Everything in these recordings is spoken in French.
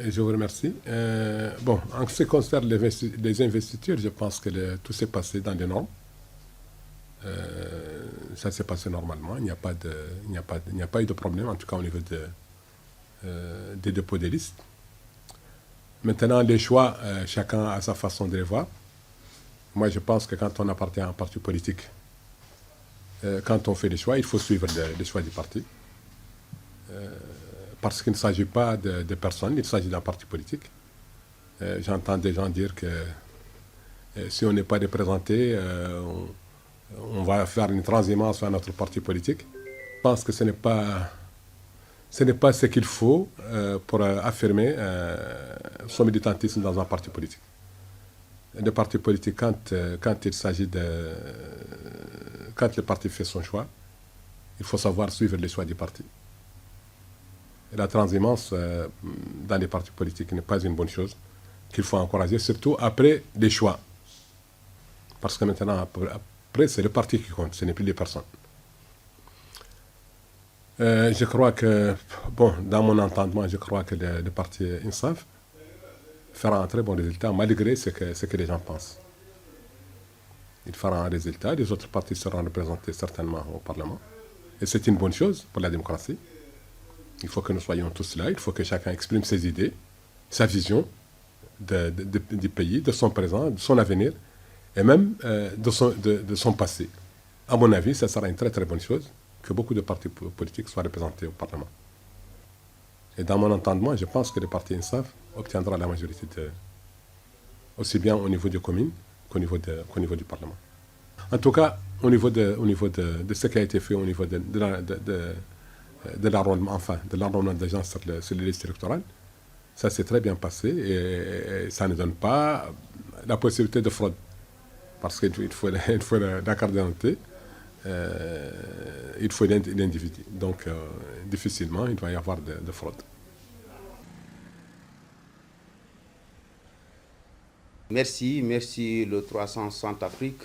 Je vous remercie. Bon, en ce qui concerne les investitures, je pense que tout s'est passé dans les normes. Ça s'est passé normalement. Il n'y a pas eu de problème, en tout cas au niveau des dépôts des listes. Maintenant, les choix, chacun a sa façon de les voir. Moi, je pense que quand on appartient à un parti politique, quand on fait des choix, il faut suivre les choix du parti. Parce qu'il ne s'agit pas de personnes, il s'agit d'un parti politique. J'entends des gens dire que si on n'est pas représenté, on va faire une transhumance vers notre parti politique. Je pense que ce n'est pas ce qu'il faut pour affirmer son militantisme dans un parti politique. Le parti politique, quand il s'agit quand le parti fait son choix, il faut savoir suivre les choix du parti. Et la transhumance dans les partis politiques n'est pas une bonne chose, qu'il faut encourager, surtout après les choix. Parce que maintenant, après, c'est le parti qui compte, ce n'est plus les personnes. Je crois que, bon, dans mon entendement, je crois que le parti INSAF fera un très bon résultat, malgré ce que les gens pensent. Il fera un résultat, les autres partis seront représentés certainement au Parlement. Et c'est une bonne chose pour la démocratie. Il faut que nous soyons tous là, il faut que chacun exprime ses idées, sa vision du pays, de son présent, de son avenir, et même de son passé. À mon avis, ça sera une très très bonne chose que beaucoup de partis politiques soient représentés au Parlement. Et dans mon entendement, je pense que le parti INSAF obtiendra la majorité, aussi bien au niveau des communes qu'au niveau du Parlement. En tout cas, au niveau de ce qui a été fait au niveau de l'enrôlement, enfin, de l'enrôlement des gens sur les listes électorales, ça s'est très bien passé et ça ne donne pas la possibilité de fraude. Parce qu'il faut la carte d'identité, il faut l'individu. Donc, difficilement, il doit y avoir de fraude. Merci le 360 Afrique,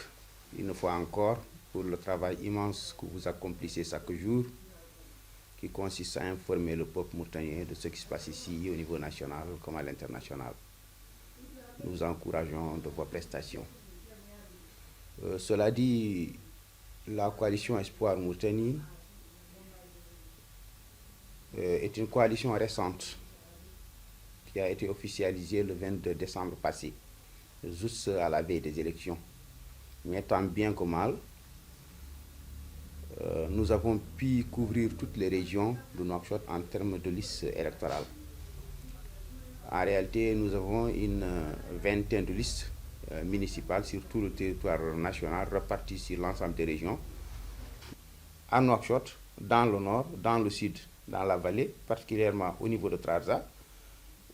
une fois encore, pour le travail immense que vous accomplissez chaque jour, qui consiste à informer le peuple mauritanien de ce qui se passe ici au niveau national comme à l'international. Nous encourageons de vos prestations. Cela dit, la coalition Espoir Mauritanie est une coalition récente qui a été officialisée le 22 décembre passé, juste à la veille des élections. Mais tant bien que mal, nous avons pu couvrir toutes les régions de Nouakchott en termes de liste électorale. En réalité, nous avons une vingtaine de listes municipales sur tout le territoire national, reparties sur l'ensemble des régions. À Nouakchott, dans le nord, dans le sud, dans la vallée, particulièrement au niveau de Trarza,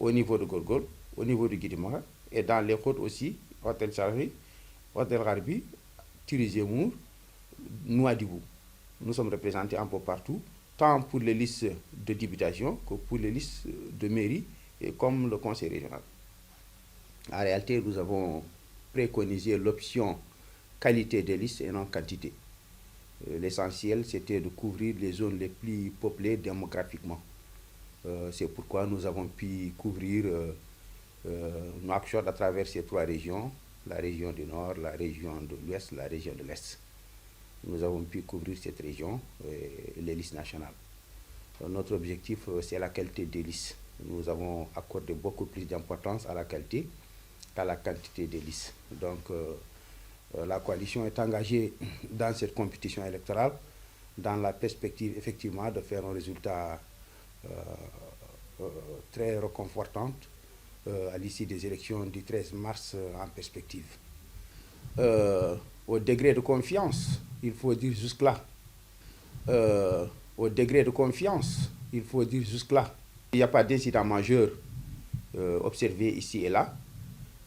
au niveau de Gorgol, au niveau de Guidimara, et dans les côtes aussi, Hôtel Charri, Hôtel Garbi, Tirizémour, Nouadhibou. Nous sommes représentés un peu partout, tant pour les listes de députation que pour les listes de mairie, et comme le conseil régional. En réalité, nous avons préconisé l'option qualité des listes et non quantité. L'essentiel, c'était de couvrir les zones les plus peuplées démographiquement. C'est pourquoi nous avons pu couvrir Nouakchott à travers ces trois régions, la région du Nord, la région de l'Ouest, la région de l'Est. Nous avons pu couvrir cette région, les listes nationales. Notre objectif, c'est la qualité des listes. Nous avons accordé beaucoup plus d'importance à la qualité qu'à la quantité des listes. Donc, la coalition est engagée dans cette compétition électorale dans la perspective, effectivement, de faire un résultat très réconfortant à l'issue des élections du 13 mars en perspective. Au degré de confiance, il faut dire jusque-là. Au degré de confiance, il faut dire jusque-là. Il n'y a pas d'incident majeur observé ici et là.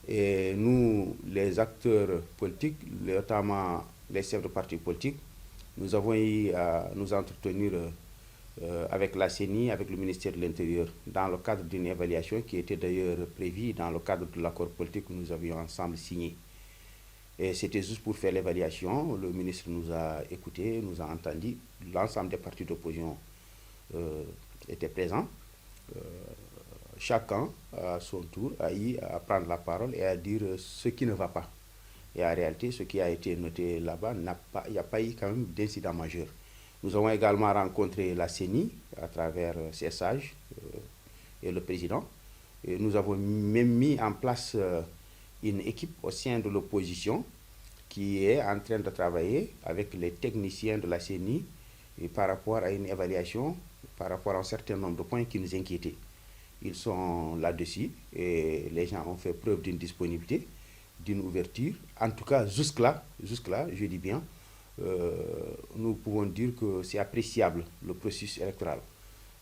Et nous, les acteurs politiques, notamment les chefs de partis politiques, nous avons eu à nous entretenir avec la CENI, avec le ministère de l'Intérieur, dans le cadre d'une évaluation qui était d'ailleurs prévue dans le cadre de l'accord politique que nous avions ensemble signé. Et c'était juste pour faire l'évaluation. Le ministre nous a écoutés, nous a entendus. L'ensemble des partis d'opposition étaient présents. chacun, à son tour, a eu à prendre la parole et à dire ce qui ne va pas. Et en réalité, ce qui a été noté là-bas, il n'y a pas eu quand même d'incident majeur. Nous avons également rencontré la CENI à travers ses sages et le président. Et nous avons même mis en place une équipe au sein de l'opposition qui est en train de travailler avec les techniciens de la CENI et par rapport à une évaluation, par rapport à un certain nombre de points qui nous inquiétaient. Ils sont là-dessus et les gens ont fait preuve d'une disponibilité, d'une ouverture. En tout cas, jusque-là, je dis bien, nous pouvons dire que c'est appréciable le processus électoral.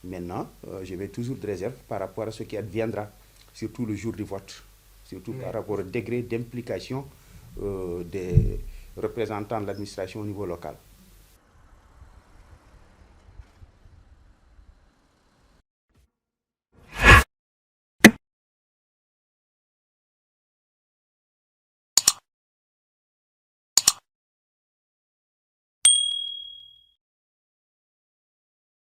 Maintenant, je vais toujours de réserve par rapport à ce qui adviendra, surtout le jour du vote, surtout par rapport au degré d'implication des représentants de l'administration au niveau local.